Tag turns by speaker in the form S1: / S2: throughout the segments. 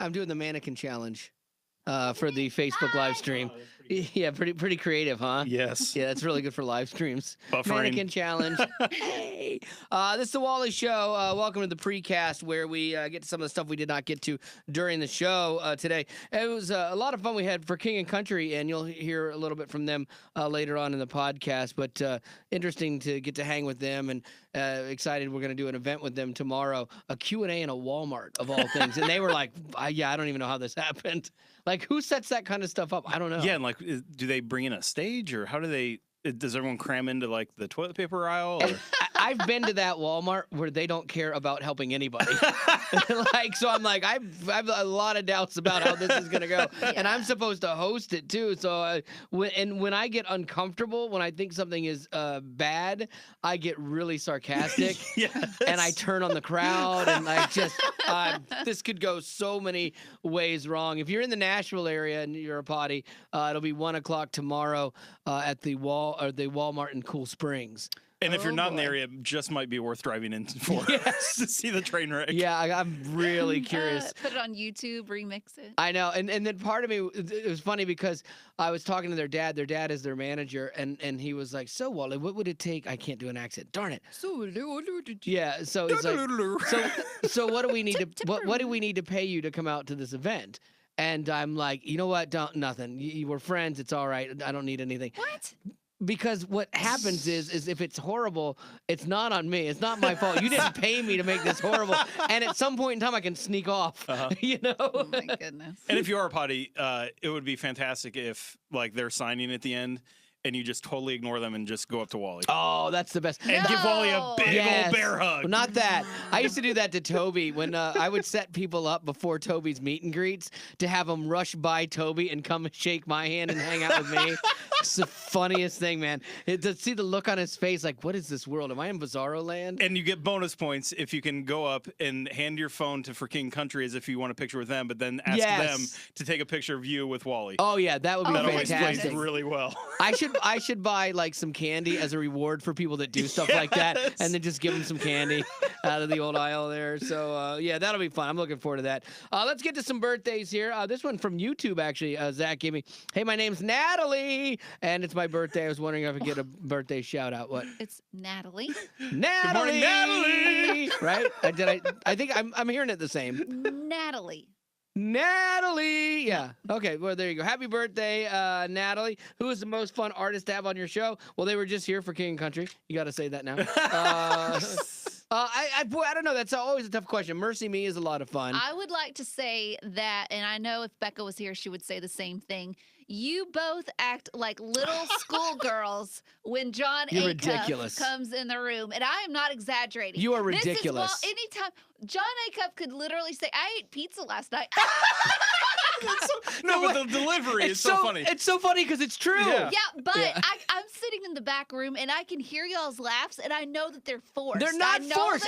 S1: I'm doing the mannequin challenge for the Facebook live stream.
S2: Oh, that's
S1: Yeah, pretty creative, huh?
S2: Yes.
S1: Yeah, that's really good for live streams.
S2: Buffering.
S1: Mannequin challenge. Hey, this is the Wally Show. Welcome to the Precast, where we get to some of the stuff we did not get to during the show today. It was a lot of fun we had for King and Country, and you'll hear a little bit from them later on in the podcast. But interesting to get to hang with them, and excited we're going to do an event with them tomorrow, a Q&A in a Walmart of all things. And they were like, yeah, I don't even know how this happened. Like, who sets that kind of stuff up? I don't know.
S2: Yeah, and like, do they bring in a stage, or how do they? Does everyone cram into like the toilet paper aisle? Or?
S1: I've been to that Walmart where they don't care about helping anybody. Like, so I'm like, I've a lot of doubts about how this is gonna go, and I'm supposed to host it too. So when I get uncomfortable, when I think something is bad, I get really sarcastic, and I turn on the crowd, and I just this could go so many ways wrong. If you're in the Nashville area and you're a potty, it'll be 1 o'clock tomorrow at the Walmart in Cool Springs.
S2: And if you're not in the area, it just might be worth driving in for to see the train wreck.
S1: Yeah, I'm really curious.
S3: Put it on YouTube, remix it.
S1: I know, and then part of me, it was funny because I was talking to their dad. Their dad is their manager, and he was like, "So Wally, what would it take?" I can't do an accent. Darn it. Yeah, so he's like, so what do we need to what do we need to pay you to come out to this event? And I'm like, you know what? Nothing. We're friends. It's all right. I don't need anything.
S3: What?
S1: Because what happens is if it's horrible, it's not on me. It's not my fault. You didn't pay me to make this horrible. And at some point in time, I can sneak off. You know?
S3: Oh my goodness.
S2: And if you are a potty, it would be fantastic if like they're signing at the end, and you just totally ignore them and just go up to Wally.
S1: Oh, that's the best.
S2: And give Wally a big old bear hug.
S1: Well, not that. I used to do that to Toby when I would set people up before Toby's meet and greets to have them rush by Toby and come shake my hand and hang out with me. It's the funniest thing, man. To see the look on his face, like, what is this world? Am I in Bizarro land?
S2: And you get bonus points if you can go up and hand your phone to For King Country as if you want a picture with them, but then ask them to take a picture of you with Wally.
S1: Oh, yeah, that would be
S2: that
S1: fantastic.
S2: always plays really well.
S1: I should buy like some candy as a reward for people that do stuff like that, and then just give them some candy out of the old aisle there. So yeah, that'll be fun. I'm looking forward to that. Let's get to some birthdays here. This one from YouTube actually. Zach gave me. Hey, my name's Natalie, and it's my birthday. I was wondering if I could get a birthday shout out. What?
S3: It's Natalie.
S1: Natalie.
S2: Good morning, Natalie.
S1: Right? I think I'm hearing it the same.
S3: Natalie.
S1: Natalie. Yeah. Okay. Well, there you go. Happy birthday, Natalie. Who is the most fun artist to have on your show? Well, they were just here for King and Country. You got to say that now. Boy, I don't know. That's always a tough question. Mercy Me is a lot of fun.
S3: I would like to say that, and I know if Becca was here, she would say the same thing. You both act like little schoolgirls when John
S1: You're
S3: Acuff
S1: ridiculous.
S3: comes in the room, and I am not exaggerating.
S1: You are ridiculous.
S3: This is, anytime John Acuff could literally say, "I ate pizza last night."
S2: No, but the delivery is so funny.
S1: It's so funny because it's true.
S3: Yeah, but I'm sitting in the back room and I can hear y'all's laughs, and I know that they're forced.
S1: They're not forced.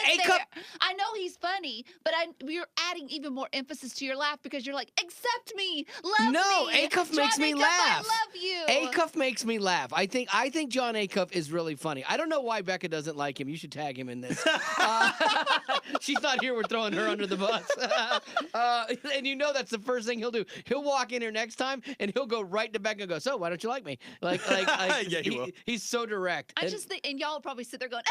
S3: I know he's funny, but you're adding even more emphasis to your laugh because you're like, accept me, love me.
S1: No, Acuff makes me
S3: Acuff,
S1: laugh.
S3: I love you.
S1: Acuff makes me laugh. I think John Acuff is really funny. I don't know why Becca doesn't like him. You should tag him in this. She's not here. We're throwing her under the bus. And you know that's the first thing he'll do. He'll walk in here next time and he'll go right to Becca and go, "So why don't you like me?" Like
S2: yeah, he will.
S1: He's so direct.
S3: I just think, and y'all will probably sit there going,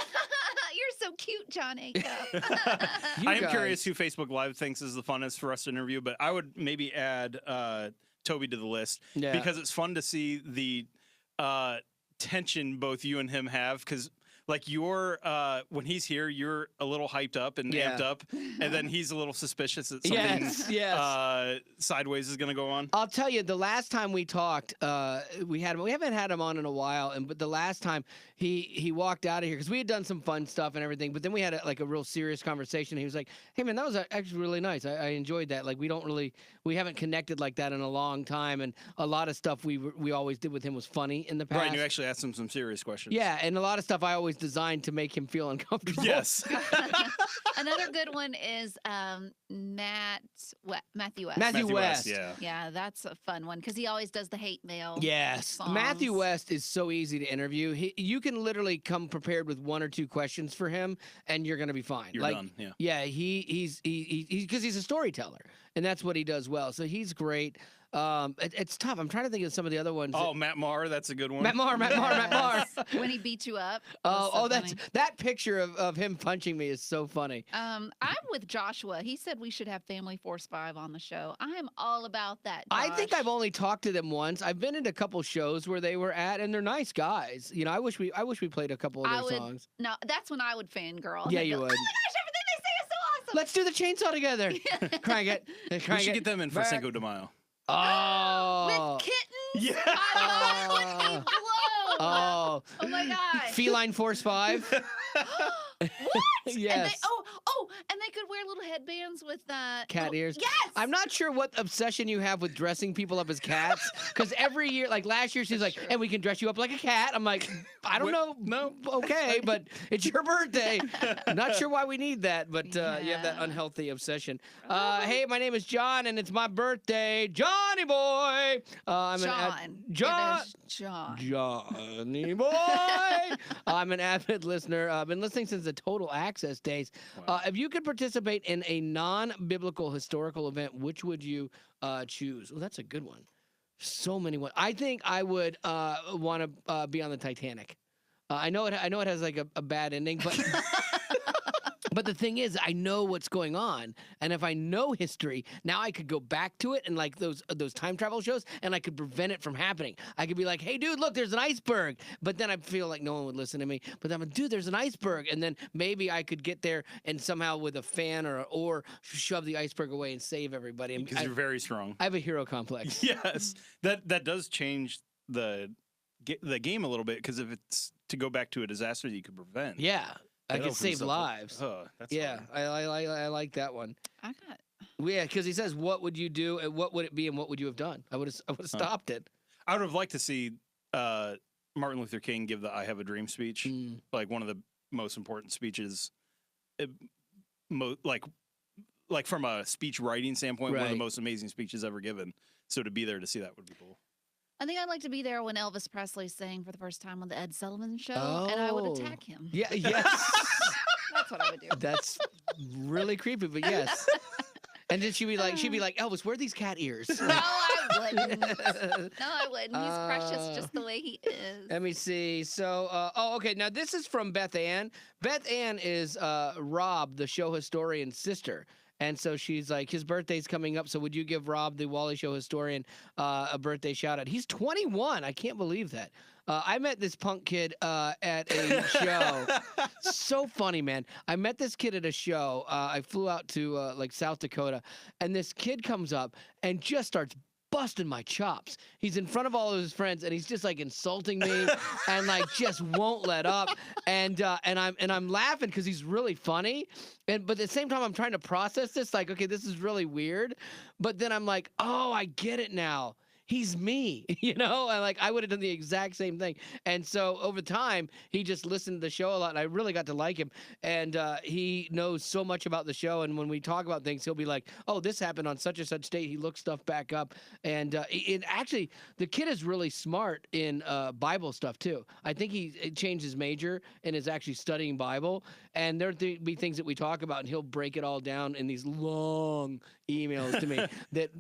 S3: "You're so cute, John Acuff."
S2: I am curious who Facebook Live thinks is the funnest for us to interview, but I would maybe add Toby to the list because it's fun to see the tension both you and him have, because like you're when he's here, you're a little hyped up and amped up, and then he's a little suspicious that something sideways is going to go on.
S1: I'll tell you, the last time we talked, we haven't had him on in a while, but the last time he walked out of here because we had done some fun stuff and everything, but then we had a real serious conversation. He was like, "Hey man, that was actually really nice. I enjoyed that. Like we haven't connected like that in a long time, and a lot of stuff we always did with him was funny in the past."
S2: Right, and you actually asked him some serious questions.
S1: Yeah, and a lot of stuff I always always designed to make him feel uncomfortable.
S2: Yes.
S3: Another good one is Matthew West.
S1: Matthew West.
S2: Yeah.
S3: Yeah, that's a fun one because he always does the hate mail.
S1: Yes. Matthew
S3: songs.
S1: West is so easy to interview. You can literally come prepared with 1 or 2 questions for him, and you're going to be fine.
S2: You're done. Yeah.
S1: Yeah, he's because he's a storyteller, and that's what he does well. So he's great. It's tough. I'm trying to think of some of the other ones.
S2: Oh, Matt Maher, that's a good one.
S1: Matt Maher.
S3: Yes. When he beat you up.
S1: That's that picture of him punching me is so funny.
S3: I'm with Joshua. He said we should have Family Force 5 on the show. I am all about that.
S1: I think
S3: Josh.
S1: I've only talked to them once. I've been in a couple shows where they were at, and they're nice guys. You know, I wish we played a couple of their songs.
S3: No, that's when I would fangirl.
S1: Yeah,
S3: I'd
S1: you
S3: go,
S1: would.
S3: Oh my gosh, everything they say is so awesome.
S1: Let's do the chainsaw together. Crank it.
S2: We should get them in for Cinco de Mayo.
S1: Oh.
S3: With kittens?
S2: Yeah.
S3: I love it when they blow.
S1: Oh.
S3: Oh my gosh.
S1: Feline Force 5.
S3: What?
S1: Yes.
S3: And they could wear little headbands with
S1: Cat ears.
S3: Yes.
S1: I'm not sure what obsession you have with dressing people up as cats, because every year, like last year, she's like, "And we can dress you up like a cat." I'm like, I don't know.
S2: No.
S1: Okay, but it's your birthday. I'm not sure why we need that, but you have that
S3: Yeah.
S1: unhealthy obsession. Hey, my name is John, and it's my birthday, Johnny boy. I'm
S3: John.
S1: Johnny boy. I'm an avid listener. I've been listening since the Total Access days.
S2: Wow.
S1: If you could participate in a non-biblical historical event, which would you choose? Well, that's a good one. So many ones. I think I would want to be on the Titanic. I know it has like a bad ending, but but the thing is, I know what's going on, and if I know history, now I could go back to it and like those time travel shows, and I could prevent it from happening. I could be like, "Hey, dude, look, there's an iceberg," but then I feel like no one would listen to me. But then I'm like, "Dude, there's an iceberg," and then maybe I could get there and somehow with a fan or shove the iceberg away and save everybody.
S2: Because you're very strong.
S1: I have a hero complex.
S2: Yes. That does change the game a little bit, because if it's to go back to a disaster that you could prevent.
S1: Yeah. I
S2: that
S1: could
S2: opens
S1: save
S2: up
S1: lives.
S2: That's
S1: Yeah,
S2: hard.
S1: I like that one.
S3: I got.
S1: Yeah, because he says, "What would you do? And what would it be? And what would you have done?" I would have stopped it.
S2: I would have liked to see Martin Luther King give the "I Have a Dream" speech, like one of the most important speeches, like from a speech writing standpoint, one of the most amazing speeches ever given. So to be there to see that would be cool.
S3: I think I'd like to be there when Elvis Presley sang for the first time on the Ed Sullivan Show, and I would attack him.
S1: Yeah, yes.
S3: That's what I would do.
S1: That's really creepy, but yes. And then she'd be like, "Elvis, where are these cat ears?"
S3: No, I wouldn't. No, I wouldn't. He's precious just the way he is.
S1: Let me see. So, okay. Now this is from Beth Ann. Beth Ann is Rob, the show historian's sister. And so she's like, his birthday's coming up, so would you give Rob, the Wally Show historian, a birthday shout-out? He's 21. I can't believe that. I met this punk kid at a show. So funny, man. I met this kid at a show. I flew out to like South Dakota, and this kid comes up and just starts busting my chops. He's in front of all of his friends, and he's just like insulting me, and like just won't let up. And I'm laughing because he's really funny, but at the same time I'm trying to process this. Like, okay, this is really weird, but then I'm like, oh, I get it now. He's me, you know, and like I would have done the exact same thing. And so over time, he just listened to the show a lot, and I really got to like him. And he knows so much about the show. And when we talk about things, he'll be like, "Oh, this happened on such and such date." He looks stuff back up, and actually, the kid is really smart in Bible stuff too. I think he changed his major and is actually studying Bible. And there'll be things that we talk about, and he'll break it all down in these long emails to me that,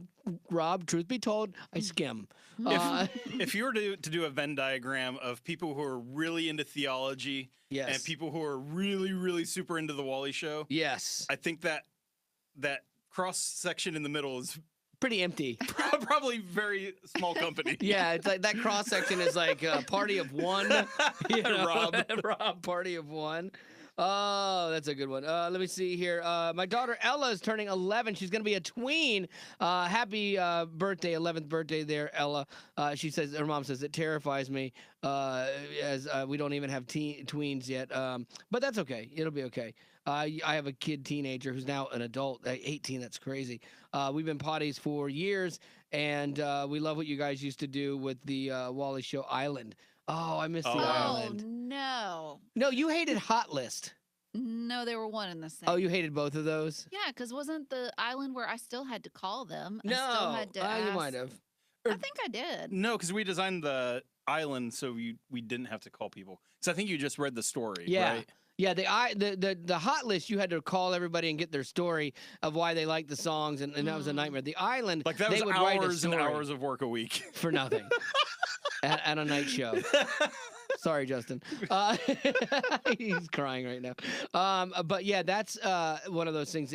S1: Rob, truth be told, I skim.
S2: If you were to do a Venn diagram of people who are really into theology and people who are really, really super into the Wally Show,
S1: yes,
S2: I think that cross section in the middle is
S1: pretty empty.
S2: Probably very small company.
S1: Yeah, it's like that cross section is like a party of one. You know? Rob, party of one. Oh, that's a good one. Let me see here. My daughter Ella is turning 11. She's going to be a tween. Happy birthday, 11th birthday there, Ella. She says, her mom says, it terrifies me as we don't even have tweens yet. But that's okay. It'll be okay. I have a teenager who's now an adult, 18. That's crazy. We've been potties for years, and we love what you guys used to do with the Wally Show Island. Oh, I missed
S2: Oh,
S1: the
S2: wow.
S1: island.
S3: no.
S1: No, you hated Hot List.
S3: No, they were one and the same.
S1: Oh, you hated both of those?
S3: Yeah, because wasn't the island where I still had to call them? I still
S1: No.
S3: had to ask.
S1: You might have.
S3: I think I did.
S2: No, because we designed the island so we didn't have to call people. So I think you just read the story,
S1: Yeah.
S2: right?
S1: Yeah, the Hot List, you had to call everybody and get their story of why they liked the songs, and that was a nightmare. The island,
S2: Like that
S1: they
S2: was
S1: would write a
S2: hours and
S1: story
S2: hours of work a week.
S1: for nothing at a night show. Sorry, Justin. He's crying right now. But yeah, that's one of those things.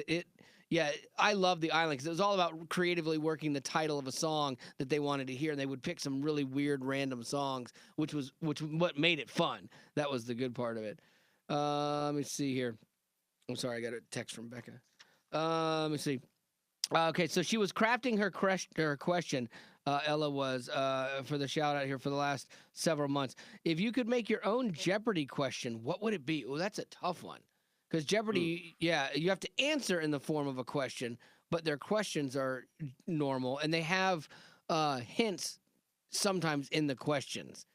S1: Yeah, I love the island because it was all about creatively working the title of a song that they wanted to hear, and they would pick some really weird, random songs, which what made it fun. That was the good part of it. Let me see here. I'm sorry, I got a text from Becca. Let me see. Okay, so she was crafting her question. Ella was for the shout out here for the last several months. If you could make your own Jeopardy question, what would it be? Oh, that's a tough one. Because Jeopardy, yeah, you have to answer in the form of a question, but their questions are normal, and they have hints sometimes in the questions.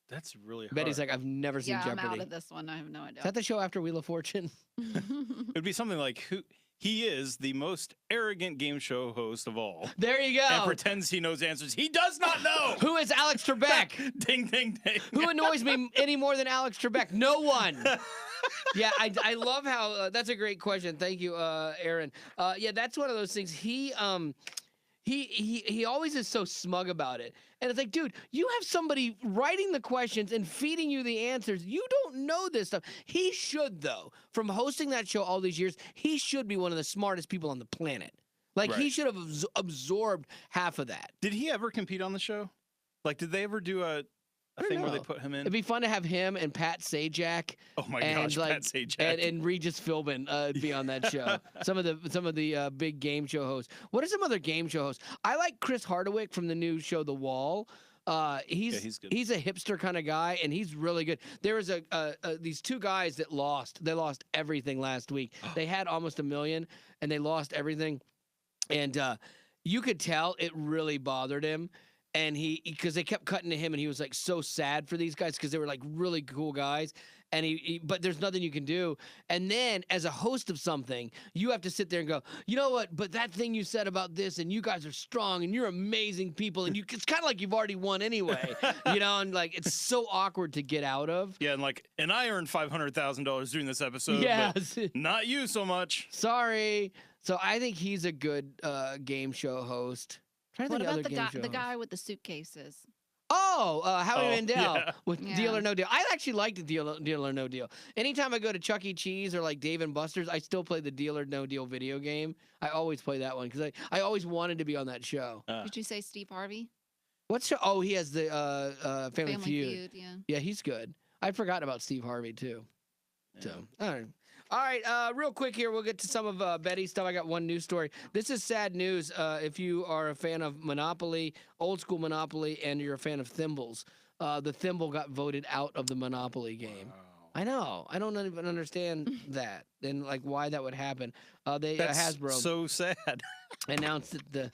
S2: That's really hard.
S1: Betty's like, I've never seen
S3: Yeah,
S1: Jeopardy.
S3: I'm out of this one. I have no idea.
S1: Is that the show after Wheel of Fortune?
S2: It'd be something like he is the most arrogant game show host of all.
S1: There you go.
S2: And pretends he knows answers. He does not know.
S1: Who is Alex Trebek?
S2: Ding, ding, ding.
S1: Who annoys me any more than Alex Trebek? No one. Yeah, I love how that's a great question. Thank you, Aaron. Yeah, that's one of those things. He always is so smug about it. And it's like, dude, you have somebody writing the questions and feeding you the answers. You don't know this stuff. He should, though. From hosting that show all these years, he should be one of the smartest people on the planet. Like, he should have absorbed half of that.
S2: Did he ever compete on the show? Like, did they ever do a thing where they put him in?
S1: It'd be fun to have him and Pat Sajak.
S2: Oh my gosh, Pat Sajak.
S1: And Regis Philbin be on that show. Some of the big game show hosts. What are some other game show hosts? I like Chris Hardwick from the new show The Wall. He's good. He's a hipster kind of guy, and he's really good. There was these two guys that lost. They lost everything last week. They had almost $1 million, and they lost everything. And you could tell it really bothered him. And because they kept cutting to him, and he was like so sad for these guys because they were like really cool guys. And but there's nothing you can do. And then as a host of something, you have to sit there and go, you know what? But that thing you said about this, and you guys are strong, and you're amazing people, and it's kind of like you've already won anyway, and like it's so awkward to get out of.
S2: Yeah, and I earned $500,000 doing this episode.
S1: Yes,
S2: but not you so much.
S1: Sorry. So I think he's a good game show host.
S3: What about the guy with the suitcases?
S1: Oh, Howie Mandel with Deal or No Deal. I actually like the Deal or No Deal. Anytime I go to Chuck E. Cheese or like Dave and Buster's, I still play the Deal or No Deal video game. I always play that one because I always wanted to be on that show.
S3: Did you say Steve Harvey?
S1: What show? Oh, he has the Family Feud.
S3: Yeah.
S1: Yeah, he's good. I forgot about Steve Harvey too. Yeah. So, all right, real quick here, we'll get to some of Betty's stuff. I got one news story. This is sad news if you are a fan of Monopoly, old school Monopoly, and you're a fan of Thimbles. The Thimble got voted out of the Monopoly game. Wow. I know. I don't even understand that and like why that would happen.
S2: That's
S1: Hasbro
S2: so sad.
S1: announced that the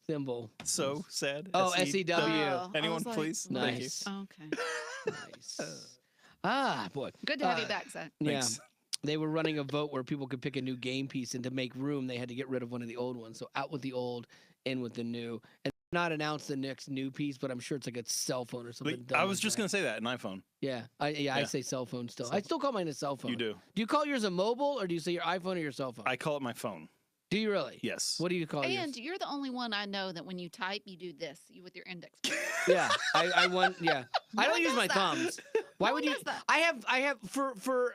S1: Thimble.
S2: So sad.
S1: Oh, SEW.
S2: Anyone, please?
S1: Nice.
S2: Thank you.
S3: Okay.
S1: Nice. Boy.
S3: Good to have you back, Zach.
S1: Yeah.
S2: Thanks.
S1: They were running a vote where people could pick a new game piece, and to make room, they had to get rid of one of the old ones. So out with the old, in with the new. And not announce the next new piece, but I'm sure it's like a cell phone or something.
S2: I was just going to say that, an iPhone.
S1: Yeah. I say cell phone still. I still call mine a cell phone.
S2: You do.
S1: Do you call yours a mobile, or do you say your iPhone or your cell phone?
S2: I call it my phone.
S1: Do you really?
S2: Yes.
S1: What do you call yours?
S3: And you're the only one I know that when you type, you do this, with your index.
S1: Yeah, I want. Yeah, I don't
S3: one
S1: use
S3: does
S1: my
S3: that.
S1: thumbs. Why
S3: No
S1: would
S3: one
S1: you?
S3: does that.
S1: I have for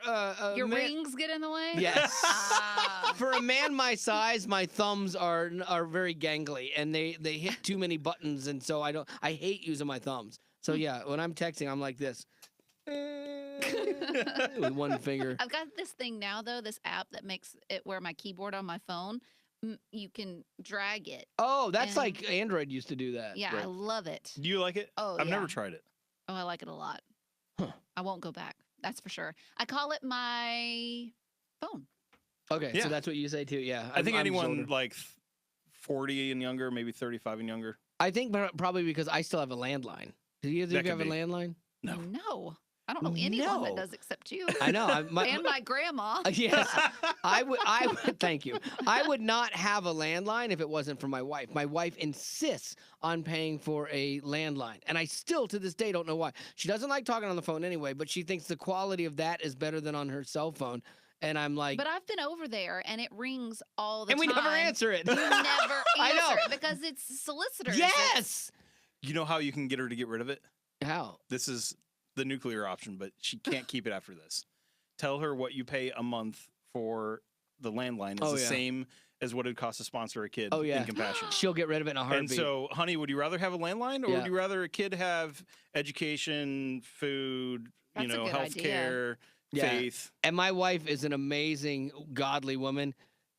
S3: Your rings get in the way?
S1: Yes.
S3: Ah.
S1: For a man my size, my thumbs are very gangly, and they hit too many buttons, and so I hate using my thumbs. So yeah, when I'm texting, I'm like this. With one finger.
S3: I've got this thing now, though, this app that makes it where my keyboard on my phone, you can drag it.
S1: Oh, that's like Android used to do that.
S3: Yeah,
S1: Right.
S3: I love it.
S2: Do you like it?
S3: Oh,
S2: I've
S3: yeah.
S2: never tried it.
S3: Oh, I like it a lot.
S1: Huh.
S3: I won't go back. That's for sure. I call it my phone.
S1: Okay,
S2: Yeah.
S1: so that's what you say too. Yeah,
S2: I think
S1: I'm
S2: anyone
S1: older.
S2: like 40 and younger, maybe 35 and younger.
S1: I think probably because I still have a landline. Do you
S2: That
S1: have a
S2: could be.
S1: landline?
S2: No.
S3: No. I don't know anyone that
S1: No.
S3: does except you.
S1: I know.
S3: And my grandma.
S1: Yes, I would. Thank you. I would not have a landline if it wasn't for my wife. My wife insists on paying for a landline, and I still to this day don't know why. She doesn't like talking on the phone anyway, but she thinks the quality of that is better than on her cell phone. And I'm like,
S3: But I've been over there and it rings all the
S1: and
S3: time.
S1: we never answer it.
S3: You never
S1: I know.
S3: answer it because it's solicitors.
S1: Yes.
S2: You know how you can get her to get rid of it?
S1: How?
S2: This is the nuclear option, but she can't keep it after this. Tell her what you pay a month for the landline is the same as what it would cost to sponsor a kid in Compassion.
S1: She'll get rid of it in a heartbeat.
S2: And so, honey, would you rather have a landline or would you rather a kid have education, food,
S3: That's a good
S2: healthcare, faith?
S1: And my wife is an amazing, godly woman.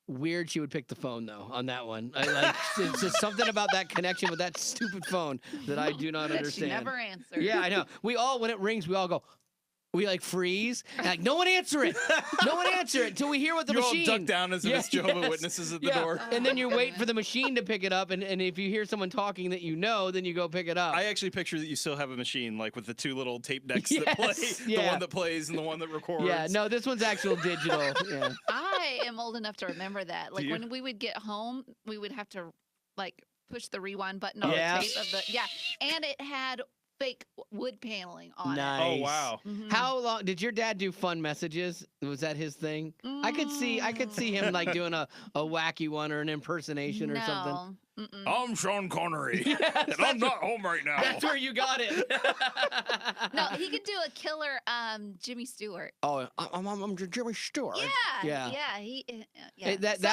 S1: Weird she would pick the phone, though, on that one. It's just something about that connection with that stupid phone that I do not understand.
S3: She never answers.
S1: Yeah, I know. When it rings, we all go, we like freeze. And like, no one answer it. No one answer it until we hear what the machine.
S2: You all duck down as if it's Jehovah's Witnesses at the door.
S1: And then you're waiting for the machine to pick it up. And if you hear someone talking that you know, then you go pick it up.
S2: I actually picture that you still have a machine, like with the two little tape decks that play, the one that plays and the one that records.
S1: Yeah, no, this one's actual digital. Yeah.
S3: I am old enough to remember that. Like when we would get home, we would have to like push the rewind button on the tape of the and it had fake wood paneling on it.
S2: Oh wow.
S3: Mm-hmm.
S1: How long did your dad do fun messages? Was that his thing? I could see him like doing a wacky one or an impersonation or something.
S2: I'm Sean Connery, and I'm not home right now.
S1: That's where you got it.
S3: No, he could do a killer Jimmy Stewart.
S1: Oh, I'm Jimmy Stewart.
S3: Yeah. So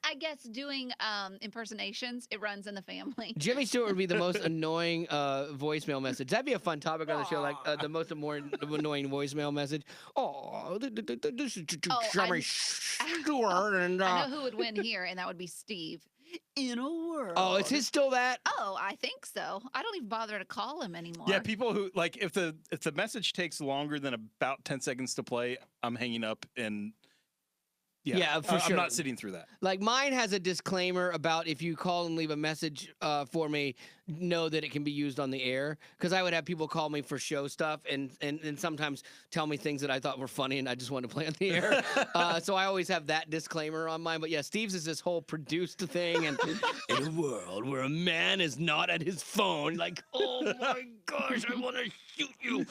S3: I guess doing impersonations, it runs in the family.
S1: Jimmy Stewart would be the most annoying voicemail message. That'd be a fun topic on the show, like the most annoying voicemail message. Oh, this is Jimmy Stewart, and
S3: I know who would win here, and that would be Steve. In a world.
S1: Oh, is his still that?
S3: Oh, I think so. I don't even bother to call him anymore.
S2: Yeah, people who like if the message takes longer than about 10 seconds to play, I'm hanging up and
S1: for sure.
S2: I'm not sitting through that.
S1: Like mine has a disclaimer about if you call and leave a message for me, know that it can be used on the air. Because I would have people call me for show stuff and sometimes tell me things that I thought were funny and I just wanted to play on the air. So I always have that disclaimer on mine. But yeah, Steve's is this whole produced thing. And in a world where a man is not at his phone, like, oh my gosh, I want to shoot you.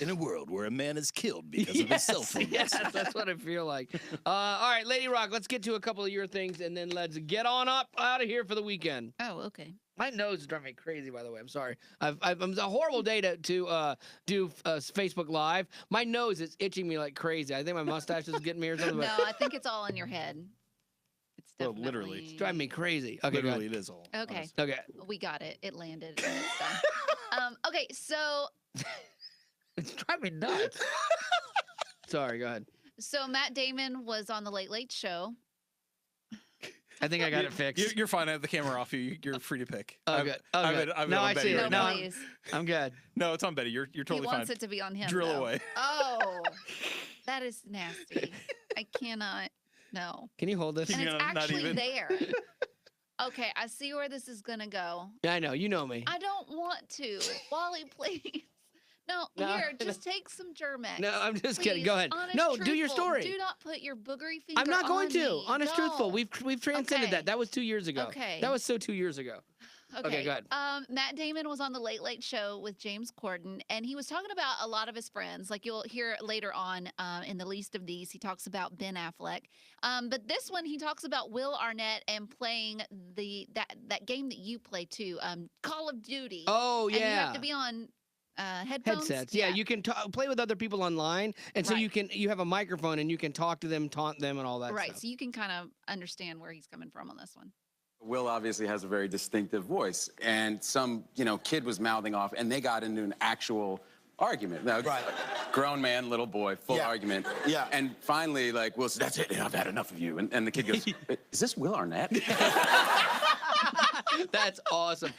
S2: In a world where a man is killed because of his cell phone.
S1: Yes, that's what I feel like. All right, Lady Rock, let's get to a couple of your things and then let's get on up out of here for the weekend.
S3: Oh, okay.
S1: My nose is driving me crazy, by the way. I'm sorry. I'm a horrible day to do Facebook Live. My nose is itching me like crazy. I think my mustache is getting me or something.
S3: No, I think it's all in your head. It's definitely.
S2: Well, literally.
S1: It's driving me crazy. Okay,
S2: literally, it is all.
S3: Okay.
S2: Honestly.
S1: Okay.
S3: We got it. It landed. And it's done. Okay, so.
S1: It's driving me nuts. Sorry, go ahead.
S3: So Matt Damon was on the Late Late Show.
S1: I think I got it fixed.
S2: You're fine. I have the camera off you. You're free to pick.
S1: Oh, good. Oh, good.
S2: No,
S1: I see it.
S2: Right
S1: No,
S2: now.
S3: Please.
S1: I'm good.
S2: No, it's on Betty. You're totally fine.
S3: He wants it to be on him.
S2: Drill
S3: though.
S2: away.
S3: Oh, that is nasty. I cannot. No.
S1: Can you hold this?
S3: And it's
S2: Not
S3: actually
S2: even.
S3: there. Okay, I see where this is gonna go.
S1: Yeah, I know. You know me.
S3: I don't want to. Wally, please. No, here, just take some Germex.
S1: No, I'm just
S3: Please,
S1: kidding. Go ahead.
S3: honest,
S1: No, do your
S3: truthful.
S1: story.
S3: Do not put your boogery finger
S1: I'm not going
S3: on
S1: to.
S3: me.
S1: Honest, truthful.
S3: Don't.
S1: We've transcended
S3: Okay.
S1: that. That was 2 years ago.
S3: Okay.
S1: That was so 2 years ago. Okay, go ahead.
S3: Matt Damon was on the Late Late Show with James Corden, and he was talking about a lot of his friends. Like you'll hear later on in the least of these, he talks about Ben Affleck. But this one, he talks about Will Arnett and playing that game that you play too, Call of Duty.
S1: Oh, yeah.
S3: And you have to be on headphones.
S1: Headsets. Yeah, you can play with other people online, and so
S3: Right.
S1: you have a microphone and you can talk to them, taunt them, and all that
S3: Right,
S1: stuff.
S3: so you can kind of understand where he's coming from on this one.
S4: Will obviously has a very distinctive voice, and some, kid was mouthing off, and they got into an actual argument. Now,
S5: Right.
S4: Grown man, little boy, full
S5: Yeah.
S4: argument.
S5: Yeah.
S4: And finally, like, Will said, "That's it. I've had enough of you." And the kid goes, "Is this Will Arnett?"
S1: That's awesome.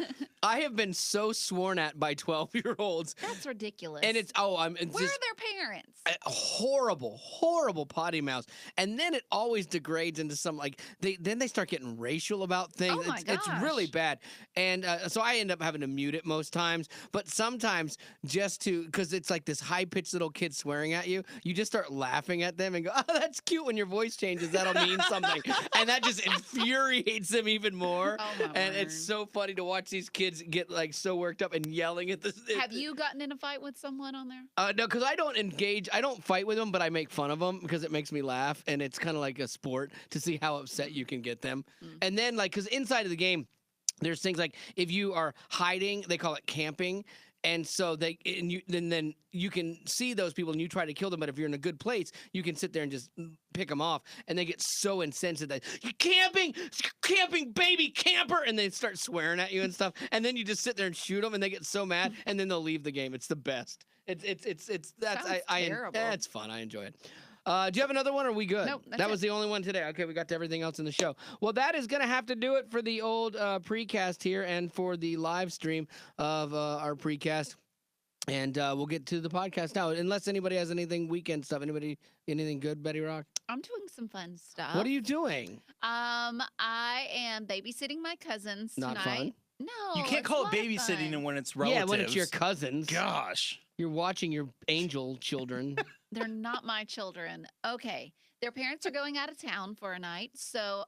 S1: I have been so sworn at by 12-year-olds.
S3: That's ridiculous.
S1: And it's
S3: Where are their parents?
S1: Horrible potty mouths. And then it always degrades into some then they start getting racial about things.
S3: Oh my
S1: It's really
S3: gosh.
S1: bad. And so I end up having to mute it most times. But sometimes because it's like this high-pitched little kid swearing at you, you just start laughing at them and go, oh, that's cute when your voice changes. That'll mean something. And that just infuriates them even more.
S3: Oh, my
S1: And
S3: word.
S1: it's so funny to watch these kids get so worked up and yelling at this.
S3: Have you gotten in a fight with someone on there?
S1: No, because I don't engage. I don't fight with them, but I make fun of them because it makes me laugh, and it's kind of like a sport to see how upset you can get them. And then, because inside of the game, there's things like if you are hiding, they call it camping. And so then you can see those people and you try to kill them. But if you're in a good place, you can sit there and just pick them off. And they get so incensed that you're camping, baby camper, and they start swearing at you and stuff. And then you just sit there and shoot them, and they get so mad, and then they'll leave the game. It's the best. It's
S3: terrible.
S1: it's fun. I enjoy it. Do you have another one, or are we good?
S3: Nope, that's
S1: that was
S3: it.
S1: the only one today. Okay, we got to everything else in the show. Well, that is going to have to do it for the old precast here and for the live stream of our precast. And we'll get to the podcast now. Unless anybody has anything weekend stuff. Anything good, Betty Rock?
S3: I'm doing some fun stuff.
S1: What are you doing?
S3: I am babysitting my cousins
S1: Not
S3: tonight.
S1: fun?
S3: No,
S2: You can't
S3: it's
S2: call
S3: a
S2: it
S3: lot of
S2: babysitting
S3: fun.
S2: when it's relatives.
S1: Yeah, when it's your cousins.
S2: Gosh.
S1: You're watching your angel children.
S3: They're not my children. Okay. Their parents are going out of town for a night. So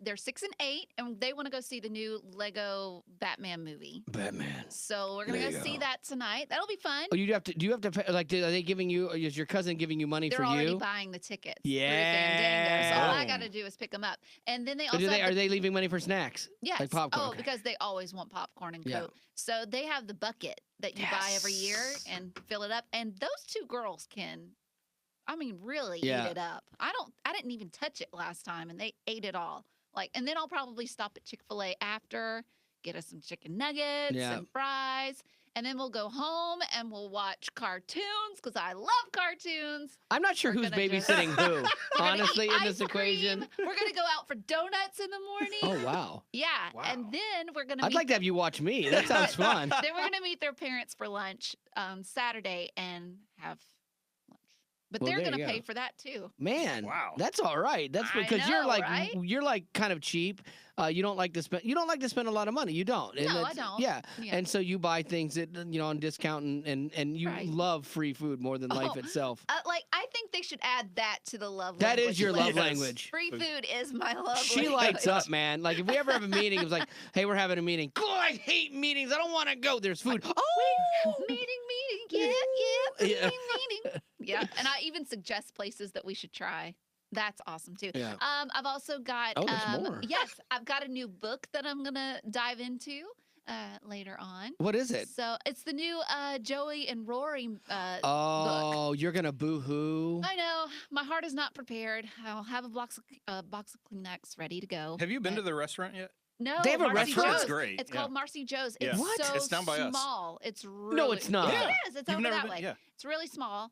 S3: they're 6 and 8, and they want to go see the new Lego Batman movie.
S1: Batman.
S3: So we're going to go see that tonight. That'll be fun.
S1: Oh, do you have to pay, are they giving you, is your cousin giving you money
S3: They're
S1: for
S3: already
S1: you?
S3: buying the tickets.
S1: Yeah.
S3: Through Fandango. So all I got to do is pick them up. And then they also
S1: Are they leaving money for snacks?
S3: yes.
S1: Like popcorn?
S3: Oh,
S1: Okay.
S3: because they always want popcorn and Coke.
S1: Yeah.
S3: So they have the bucket that you buy every year
S1: Yes.
S3: and fill it up. And those two girls can, really
S1: Yeah.
S3: eat it up. I didn't even touch it last time, and they ate it all. And then I'll probably stop at Chick-fil-A after, get us some chicken nuggets
S1: Yeah.
S3: and fries, and then we'll go home and we'll watch cartoons because I love cartoons.
S1: I'm not sure
S3: We're
S1: who's
S3: gonna
S1: babysitting who,
S3: We're gonna
S1: honestly,
S3: eat
S1: in this
S3: ice
S1: equation.
S3: cream. We're gonna go out for donuts in the morning.
S1: Oh, wow.
S3: Yeah,
S2: Wow.
S3: and then we're gonna.
S1: I'd like to have you watch me. That sounds fun.
S3: Then we're gonna meet their parents for lunch Saturday and have lunch. But
S1: Well,
S3: they're
S1: there
S3: gonna
S1: you
S3: pay
S1: go.
S3: for that too.
S1: Man,
S2: Wow.
S1: that's all right. That's
S3: I
S1: because
S3: know, right?
S1: you're like kind of cheap. You don't like to spend a lot of money. You don't. And
S3: No, I
S1: that's-
S3: don't.
S1: Yeah.
S3: Yeah.
S1: And so you buy things that on discount and you
S3: Right.
S1: love free food more than life
S3: Oh,
S1: itself.
S3: I think they should add that to the love
S1: That
S3: language
S1: is your love
S3: list.
S2: Yes.
S1: language.
S3: Free food is my love
S1: She
S3: language.
S1: lights up, man. Like if we ever have a meeting, it was like, hey, we're having a meeting. God, I hate meetings. I don't want to go. There's food. Oh,
S3: meeting, yeah,
S1: Yeah.
S3: meeting. Yeah, and I even suggest places that we should try. That's awesome too.
S1: Yeah.
S3: I've also got
S1: Oh, there's more.
S3: yes, I've got a new book that I'm gonna dive into later on.
S1: What is it?
S3: So it's the new Joey and Rory book.
S1: Oh, you're gonna boo-hoo.
S3: I know my heart is not prepared. I'll have a box of Kleenex ready to go.
S2: Have you been to
S3: but-
S2: the restaurant yet?
S3: No,
S1: They have a
S3: Marcy
S1: restaurant?
S3: Joe's.
S2: It's great,
S3: It's
S2: yeah.
S3: called Marcy Joe's.
S2: Yeah.
S3: It's
S1: What?
S3: so
S2: It's down by us.
S3: small. It's really,
S1: it's not.
S3: Yeah, it is. It's
S2: You've
S3: over
S2: never
S3: that
S2: been-
S3: way.
S2: yeah.
S3: It's really small.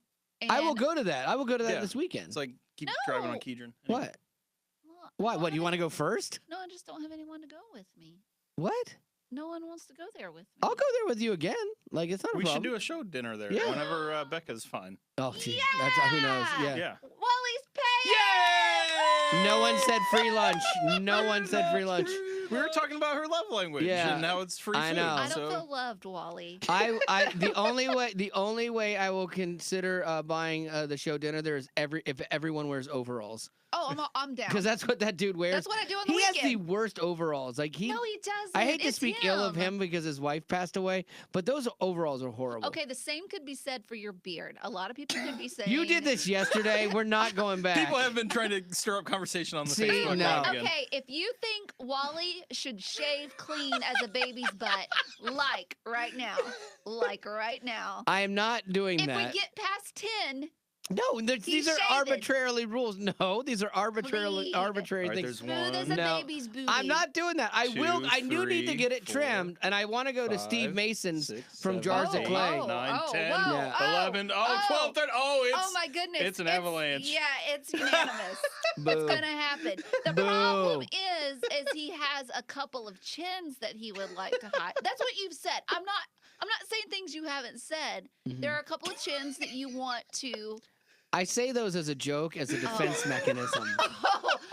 S1: I will
S3: and-
S1: go to that. I will go to that
S2: Yeah.
S1: this weekend.
S2: It's like keep driving on
S3: No.
S2: Kedron.
S1: What?
S3: Well,
S1: Why?
S3: I
S1: What? You
S3: don't
S1: want to
S3: have
S1: go first?
S3: No, I just don't have anyone to go with me.
S1: What?
S3: No one wants to go there with me.
S1: I'll go there with you again. Like it's not a
S2: We should
S1: problem.
S2: do a show dinner there
S1: Yeah.
S2: whenever Becca's fine.
S1: Oh, gee, that's who knows. Yeah.
S2: Yeah.
S3: Wally's paying.
S1: No one said free lunch. No one said free lunch.
S2: We were talking about her love language,
S1: Yeah.
S2: and now it's free
S1: I
S2: food.
S1: know.
S3: I don't
S2: so
S3: feel loved, Wally.
S1: The only way I will consider buying the show dinner there is if everyone wears overalls,
S3: Oh, I'm down.
S1: because that's what that dude wears.
S3: That's what I do on the
S1: He has the
S3: weekend.
S1: worst overalls. Like
S3: No, he doesn't.
S1: I hate to
S3: It's
S1: speak ill of him because his wife passed away, but those overalls are horrible.
S3: Okay, the same could be said for your beard. A lot of people could be saying
S1: You did this yesterday. We're not going back.
S2: people have been trying to stir up conversation on the
S1: See,
S2: Facebook
S1: no.
S2: Live again.
S3: Okay, if you think Wally should shave clean as a baby's butt, like right now,
S1: I am not doing
S3: if
S1: that.
S3: we get past 10,
S1: No, these are
S3: shaded.
S1: arbitrarily rules. No, these are arbitrary
S3: Clean.
S1: arbitrary
S2: All right,
S1: things.
S2: there's
S3: smooth as a
S1: No.
S3: baby's booty.
S1: I'm not doing that. I will.
S2: Two,
S1: I do need to
S2: three,
S1: get it
S2: four,
S1: trimmed, and I want to go to Steve
S2: 5,
S1: Mason's
S2: 6,
S1: from
S2: 7,
S1: Jars of
S2: 8,
S1: Clay.
S2: 9, 10,
S3: whoa,
S1: Yeah.
S2: 11, 12, 13. Oh, it's
S3: Oh my goodness.
S2: it's an avalanche.
S3: Yeah, it's unanimous.
S1: Boo.
S3: It's gonna happen. The
S1: Boo.
S3: problem is he has a couple of chins that he would like to hide. That's what you've said. I'm not saying things you haven't said. There are a couple of chins that you want to.
S1: I say those as a joke, as a defense mechanism.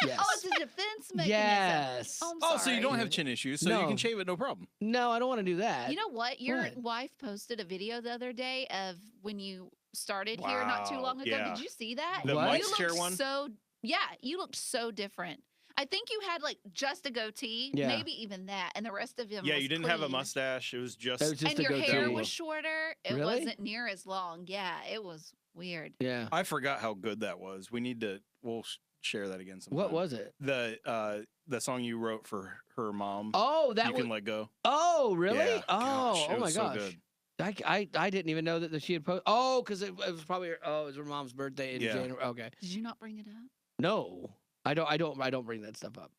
S1: Yes.
S3: Oh, it's a defense mechanism.
S1: Yes.
S3: Oh, I'm sorry.
S2: So you don't have chin issues, so you can shave it, no problem.
S1: No, I don't want to do that.
S3: You know what? Your wife posted a video the other day of when you started here not too long ago.
S2: Yeah.
S3: Did you see that?
S2: The
S1: What?
S2: Mike's chair one?
S3: You looked so different. I think you had like just a goatee, maybe even that, and the rest of him was
S2: you didn't have a
S3: clean.
S2: mustache. It was just
S3: And
S1: a
S3: your hair
S1: goatee.
S3: was shorter. It
S1: Really?
S3: wasn't near as long. Yeah, it was weird.
S1: Yeah.
S2: I forgot how good that was. We'll share that again sometime.
S1: What was it?
S2: The song you wrote for her mom.
S1: Oh, that
S2: You
S1: was.
S2: Can let go.
S1: Oh, really?
S2: Yeah.
S1: Oh,
S2: Gosh, it
S1: oh my
S2: was so
S1: gosh.
S2: good.
S1: I didn't even know that she had posted. Oh, because it was probably it was her mom's birthday in
S2: Yeah.
S1: January. Okay.
S3: Did you not bring it up?
S1: No, I don't bring that stuff up.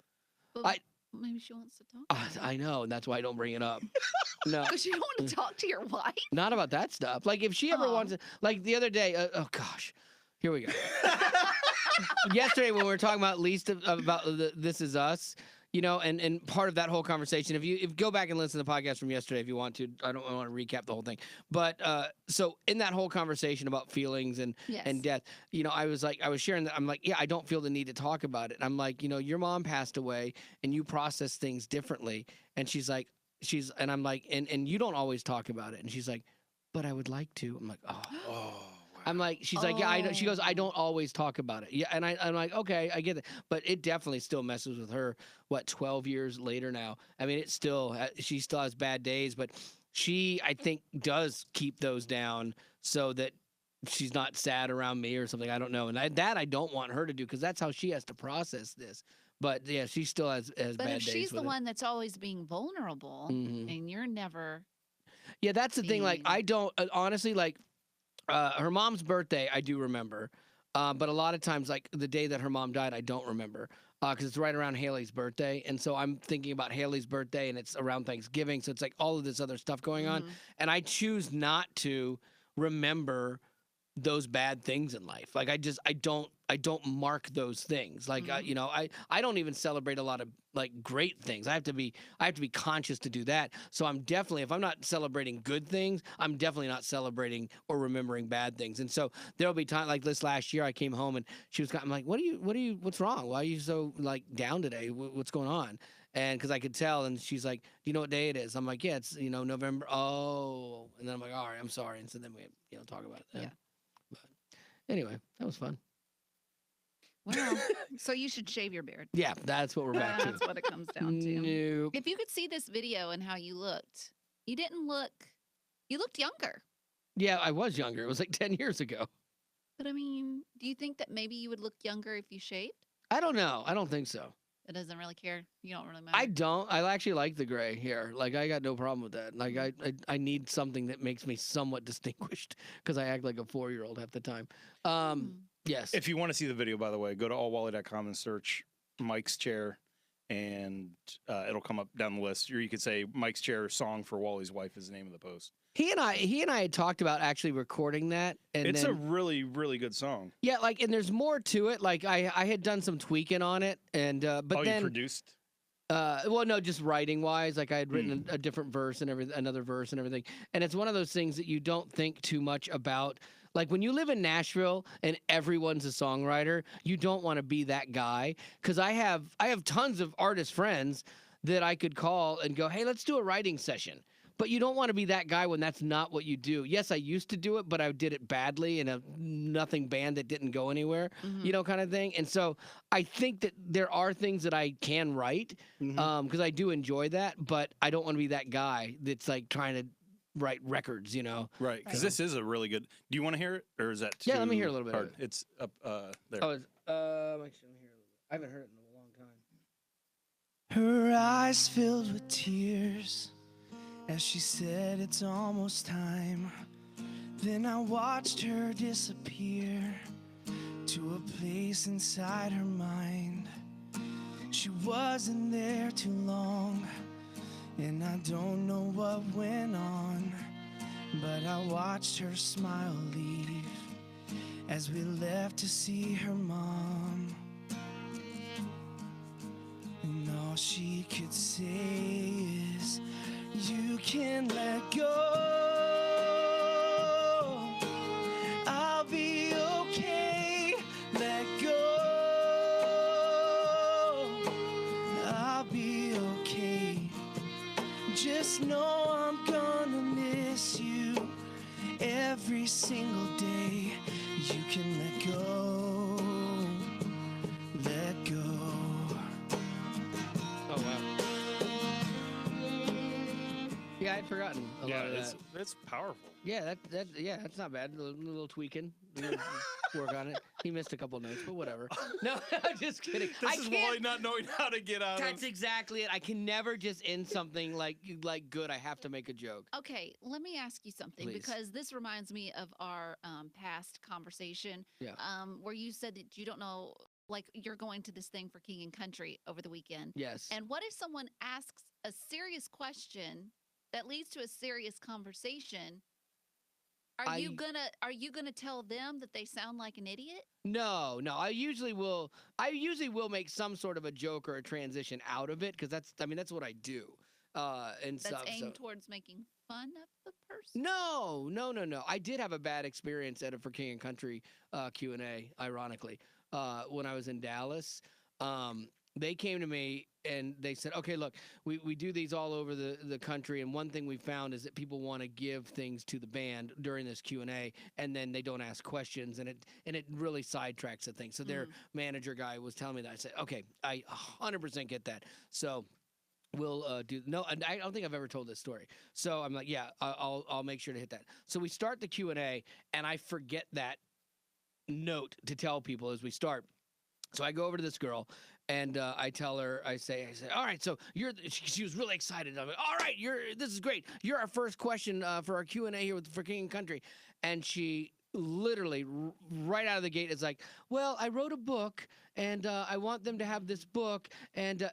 S3: Well, maybe she wants to talk.
S1: I know, and that's why I don't bring it up. No,
S3: Because you don't want to talk to your wife.
S1: not about that stuff. Like if she ever
S3: Oh.
S1: wants to, like the other day. Oh gosh, here we go. Yesterday when we were talking about This Is Us, and part of that whole conversation, if you go back and listen to the podcast from yesterday if you want to, I don't want to recap the whole thing, but so in that whole conversation about feelings and death, I was sharing that. I'm like, yeah, I don't feel the need to talk about it. I'm like, your mom passed away and you process things differently, and and I'm like, and you don't always talk about it, and she's like, but I would like to. I'm like, oh. I'm like, she's like, yeah, I know. She goes, I don't always talk about it. Yeah, and I'm like, okay, I get it, but it definitely still messes with her. 12 years later now? I mean, she still has bad days, but she, I think, does keep those down so that she's not sad around me or something. I don't know, and I don't want her to do because that's how she has to process this. But yeah, she still has
S3: But
S1: bad
S3: if
S1: days.
S3: she's the
S1: with it.
S3: one that's always being vulnerable, and you're never.
S1: Yeah, that's the thing. Like, I don't honestly like. Her mom's birthday, I do remember, but a lot of times, like the day that her mom died, I don't remember because it's right around Haley's birthday, and so I'm thinking about Haley's birthday, and it's around Thanksgiving, so it's like all of this other stuff going on, and I choose not to remember those bad things in life. Like I don't mark those things. Like I don't even celebrate a lot of like great things. I have to be conscious to do that. So I'm definitely, if I'm not celebrating good things, I'm definitely not celebrating or remembering bad things. And so there'll be time like this last year I came home and I'm like, what's wrong? Why are you so like down today? What's going on? And because I could tell, and she's like, "Do you know what day it is?" I'm like, "Yeah, it's November." Oh, and then I'm like, "All right, I'm sorry." And so then we talk about it. Then.
S3: Yeah.
S1: Anyway, that was fun.
S3: Well, so you should shave your beard.
S1: Yeah, that's what we're back to.
S3: That's what it comes down to.
S1: Nope.
S3: If you could see this video and how you looked, you looked younger.
S1: Yeah, I was younger. It was like 10 years ago.
S3: But I mean, do you think that maybe you would look younger if you shaved?
S1: I don't know. I don't think so.
S3: It doesn't really care. You don't really matter.
S1: I don't. I actually like the gray hair. Like, I got no problem with that. Like, I need something that makes me somewhat distinguished because I act like a 4-year-old half the time. Yes.
S2: If you want to see the video, by the way, go to allwally.com and search Mike's Chair, and it'll come up down the list. Or you could say Mike's Chair song for Wally's wife is the name of the post.
S1: He and I had talked about actually recording that. And
S2: it's a really, really good song.
S1: Yeah, like, and there's more to it. Like, I had done some tweaking on it, and but then
S2: you produced?
S1: Well, no, just writing wise. Like, I had written a different verse and another verse and everything. And it's one of those things that you don't think too much about. Like, when you live in Nashville and everyone's a songwriter, you don't want to be that guy. Because I have tons of artist friends that I could call and go, hey, let's do a writing session. But you don't want to be that guy when that's not what you do. Yes, I used to do it, but I did it badly in a nothing band that didn't go anywhere, kind of thing. And so I think that there are things that I can write because I do enjoy that, but I don't want to be that guy that's like trying to write records,
S2: Right, because this is a really good. Do you want to hear it, or is that too
S1: let me hear a little bit
S2: hard?
S1: of it.
S2: It's up there.
S1: Oh, actually, let me hear a little bit. I haven't heard it in a long time.
S5: Her eyes filled with tears as she said it's almost time. Then I watched her disappear to a place inside her mind. She wasn't there too long, and I don't know what went on, but I watched her smile leave as we left to see her mom. And all all she could say is, you can let go. I'll be okay. Let go. I'll be okay. Just know I'm gonna miss you every single day. You can let go. Let go.
S1: Oh wow. Yeah, I'd forgotten a lot of that.
S2: It's powerful.
S1: Yeah, that's not bad. A little tweaking. Work on it. He missed a couple notes, but whatever. No, I'm just kidding.
S2: This is Wally not knowing how to get out
S1: That's
S2: of.
S1: exactly it. I can never just end something like good. I have to make a joke.
S3: Okay, let me ask you something,
S1: Please.
S3: because this reminds me of our past conversation,
S1: Yeah.
S3: where you said that you don't know, like you're going to this thing for King and Country over the weekend.
S1: Yes.
S3: And what if someone asks a serious question that leads to a serious conversation? Are you gonna tell them that they sound like an idiot?
S1: No. I usually will make some sort of a joke or a transition out of it, because that's what I do. And
S3: That's
S1: stuff.
S3: aimed towards making fun of the person.
S1: No. I did have a bad experience at a For King and Country Q&A, ironically, when I was in Dallas. They came to me and they said, okay, look, we do these all over the country, and one thing we found is that people want to give things to the band during this Q&A, and then they don't ask questions, and it really sidetracks the thing. So their manager guy was telling me that. I said, okay, I 100% get that. So we'll do and I don't think I've ever told this story. So I'm like, yeah, I'll make sure to hit that. So we start the Q&A, and I forget that note to tell people as we start. So I go over to this girl, and I tell her, I say, all right, so she was really excited. I'm like, all right, this is great. You're our first question for our Q&A here for King and Country. And she literally right out of the gate is like, well, I wrote a book, and I want them to have this book, and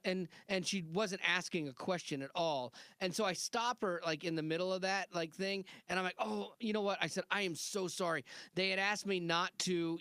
S1: she wasn't asking a question at all. And so I stop her like in the middle of that like thing, and I'm like, oh, you know what? I said, I am so sorry. They had asked me not to,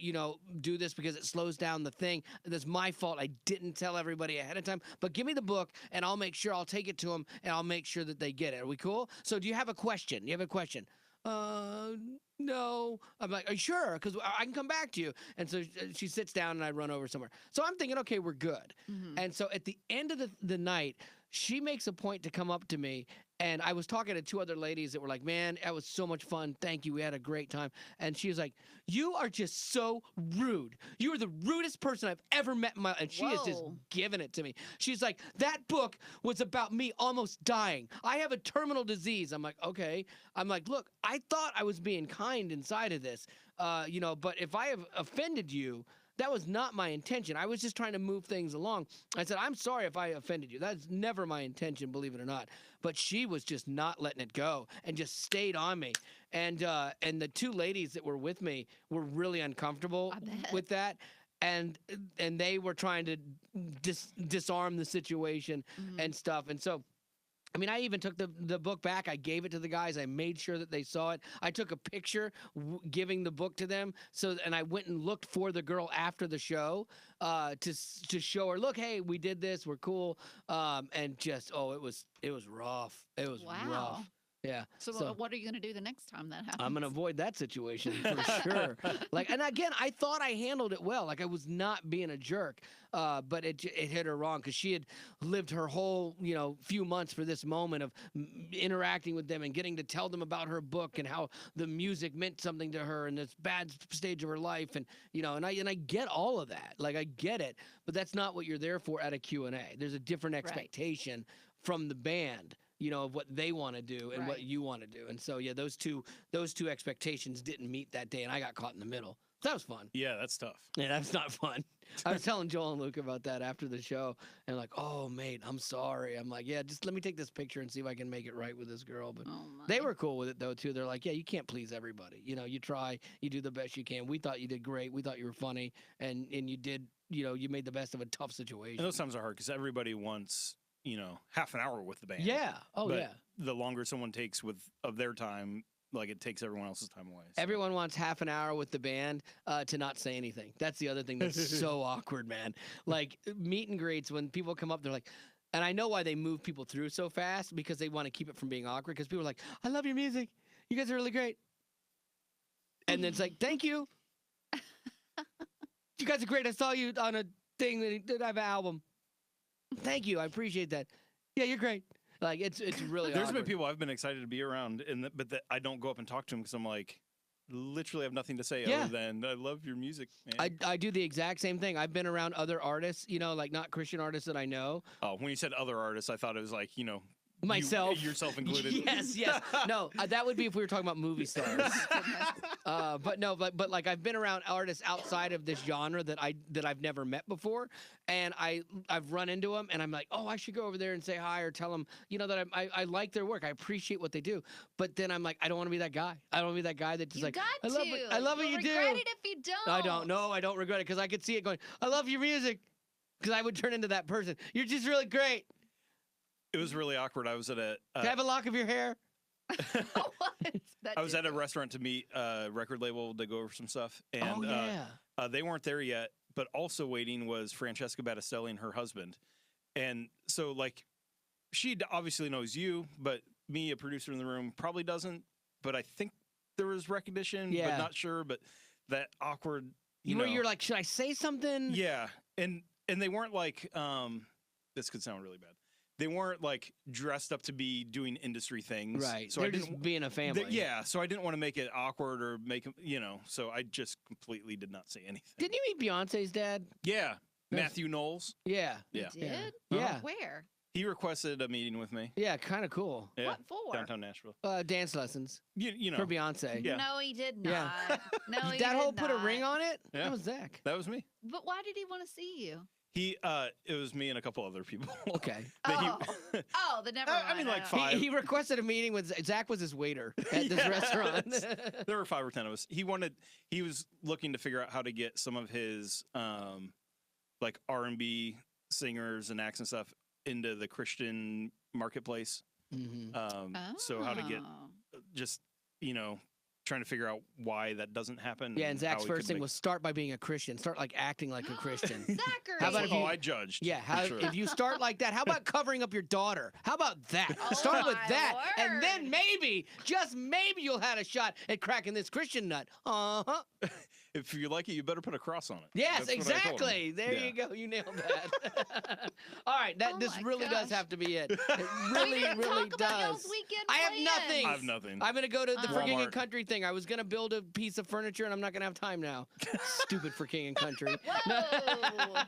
S1: do this because it slows down the thing. That's my fault. I didn't tell everybody ahead of time. But give me the book, and I'll make sure I'll take it to them, and I'll make sure that they get it. Are we cool? So do you have a question? You have a question? No. I'm like, are you sure? Because I can come back to you. And so she sits down, and I run over somewhere. So I'm thinking, okay, we're good. And so at the end of the night, she makes a point to come up to me, and I was talking to two other ladies that were like, man, that was so much fun. Thank you. We had a great time. And she was like, you are just so rude. You are the rudest person I've ever met in my life. And she is just giving it to me. She's like, that book was about me almost dying. I have a terminal disease. I'm like, okay. I'm like, look, I thought I was being kind inside of this, but if I have offended you, that was not my intention. I was just trying to move things along. I said, I'm sorry if I offended you. That's never my intention, believe it or not. But she was just not letting it go and just stayed on me. And the two ladies that were with me were really uncomfortable with that. And they were trying to disarm the situation and stuff. And so, I mean, I even took the book back. I gave it to the guys. I made sure that they saw it. I took a picture giving the book to them. And I went and looked for the girl after the show to show her, look, hey, we did this. We're cool. And just, it was rough. It was rough. Yeah.
S3: So what are you going to do the next time that happens?
S1: I'm going to avoid that situation for sure. And again, I thought I handled it well. Like, I was not being a jerk, but it hit her wrong, because she had lived her whole, few months for this moment of interacting with them and getting to tell them about her book and how the music meant something to her in this bad stage of her life. And, and I get all of that. Like, I get it, but that's not what you're there for at a Q&A. There's a different expectation from the band, of what they want to do and what you want to do. And so, yeah, those two expectations didn't meet that day, and I got caught in the middle. That was fun.
S2: Yeah, that's tough.
S1: Yeah, that's not fun. I was telling Joel and Luke about that after the show, and like, oh, mate, I'm sorry. I'm like, yeah, just let me take this picture and see if I can make it right with this girl. But they were cool with it, though, too. They're like, yeah, you can't please everybody. You try, you do the best you can. We thought you did great. We thought you were funny, and you did, you made the best of a tough situation.
S2: And those times are hard because everybody wants, half an hour with the band.
S1: Yeah. Oh,
S2: but
S1: yeah.
S2: The longer someone takes of their time, like, it takes everyone else's time away. So.
S1: Everyone wants half an hour with the band to not say anything. That's the other thing that's so awkward, man. Like, meet and greets, when people come up, they're like, And I know why they move people through so fast, because they want to keep it from being awkward, because people are like, I love your music. You guys are really great. And then it's like, thank you. You guys are great. I saw you on a thing that I have an album. Thank you. I appreciate that. Yeah, you're great. Like, it's really
S2: There's been
S1: awkward.
S2: people I've been excited to be around, but I don't go up and talk to them because I'm like, literally have nothing to say
S1: Yeah.
S2: other than I love your music, man.
S1: I do the exact same thing. I've been around other artists, like not Christian artists that I know.
S2: Oh, when you said other artists, I thought it was like,
S1: Myself.
S2: yourself included.
S1: Yes. No, that would be if we were talking about movie stars. But like I've been around artists outside of this genre that I've never met before, and I've run into them, and I'm like, oh, I should go over there and say hi or tell them, that I like their work, I appreciate what they do. But then I'm like, I don't want to be that guy. I don't want to be that guy that just
S3: You
S1: like,
S3: got
S1: I love what you do.
S3: You'll regret it if you don't.
S1: I don't. No, I don't regret it, because I could see it going, I love your music, because I would turn into that person. You're just really great.
S2: It was really awkward. I was at a.
S1: Can I have a lock of your hair?
S3: What? That
S2: I was
S3: did
S2: at a
S3: go.
S2: restaurant to meet a record label to go over some stuff, and
S1: Oh yeah.
S2: they weren't there yet. But also waiting was Francesca Battistelli and her husband, and so like, she obviously knows you, but me, a producer in the room, probably doesn't. But I think there was recognition,
S1: Yeah.
S2: but not sure. But that awkward,
S1: Where you're like, should I say something?
S2: yeah, and they weren't like, this could sound really bad. They weren't like dressed up to be doing industry things,
S1: Right.
S2: So
S1: They're
S2: I didn't
S1: just being a family.
S2: yeah, so I didn't want to make it awkward or make him, so I just completely did not say anything.
S1: Didn't you meet Beyonce's dad?
S2: Yeah,
S1: That's-
S2: Matthew Knowles.
S1: Yeah.
S3: You
S2: Yeah.
S3: did?
S1: Yeah.
S3: Where?
S2: He requested a meeting with me.
S1: Yeah, kind of cool.
S2: Yeah,
S3: What for?
S2: downtown Nashville.
S1: Dance lessons
S2: You know,
S1: for Beyonce.
S2: Yeah.
S3: No, he did
S1: Yeah.
S3: not. No, he
S1: That
S3: did
S1: whole put a
S3: not.
S1: ring on it?
S2: Yeah.
S1: That was Zach.
S2: that was me.
S3: But why did he want to see you?
S2: He, it was me and a couple other people.
S1: Okay.
S2: That he-
S3: Oh. Oh, the never mind.
S2: I mean, like
S3: know.
S2: five.
S1: He requested a meeting with Zach was his waiter at this
S2: Yes.
S1: restaurant.
S2: There were 5 or 10 of us. He was looking to figure out how to get some of his like R&B singers and acts and stuff into the Christian marketplace.
S1: Mhm.
S2: So how to get
S3: Oh.
S2: just trying to figure out why that doesn't happen.
S1: Yeah, and
S2: how
S1: Zach's
S2: we
S1: first
S2: could
S1: thing
S2: make-
S1: was start by being a Christian. Start like acting like a Christian.
S3: Zachary.
S1: How about if you-
S2: I judged.
S1: Yeah,
S2: for sure.
S1: if you start like that, how about covering up your daughter? How about that?
S3: Oh
S1: Start with
S3: my
S1: that, and then
S3: word.
S1: maybe, just maybe, you'll have a shot at cracking this Christian nut. Uh-huh.
S2: If you like it, you better put a cross on it.
S1: Yes,
S2: That's what I told him.
S1: exactly. There
S2: Yeah.
S1: you go. You nailed that. All right,
S3: Oh
S1: this
S3: my
S1: really does
S3: gosh.
S1: have to be it. It
S3: We
S1: really,
S3: didn't
S1: really
S3: talk about y'all's
S1: does.
S3: weekend
S1: I have
S3: plans.
S1: nothing.
S2: I have nothing.
S1: I'm gonna go to the For King and
S2: Walmart.
S1: Country thing. I was gonna build a piece of furniture, and I'm not gonna have time now. Stupid For King and Country.
S3: Whoa.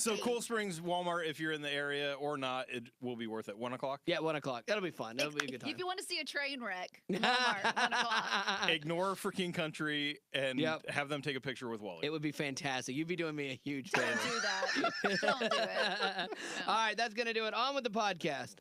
S2: So
S3: Okay.
S2: Cool Springs Walmart, if you're in the area or not, it will be worth it. 1 o'clock.
S1: Yeah, 1 o'clock. That'll be fun. That'll be a good time.
S3: If you want to see a train wreck, Walmart, 1 o'clock.
S2: Ignore For King Country and
S1: Yep.
S2: have them take a picture with Wally.
S1: It would be fantastic. You'd be doing me a huge favor.
S3: Don't do that. Don't do it.
S1: All right, that's going to do it. On with the podcast.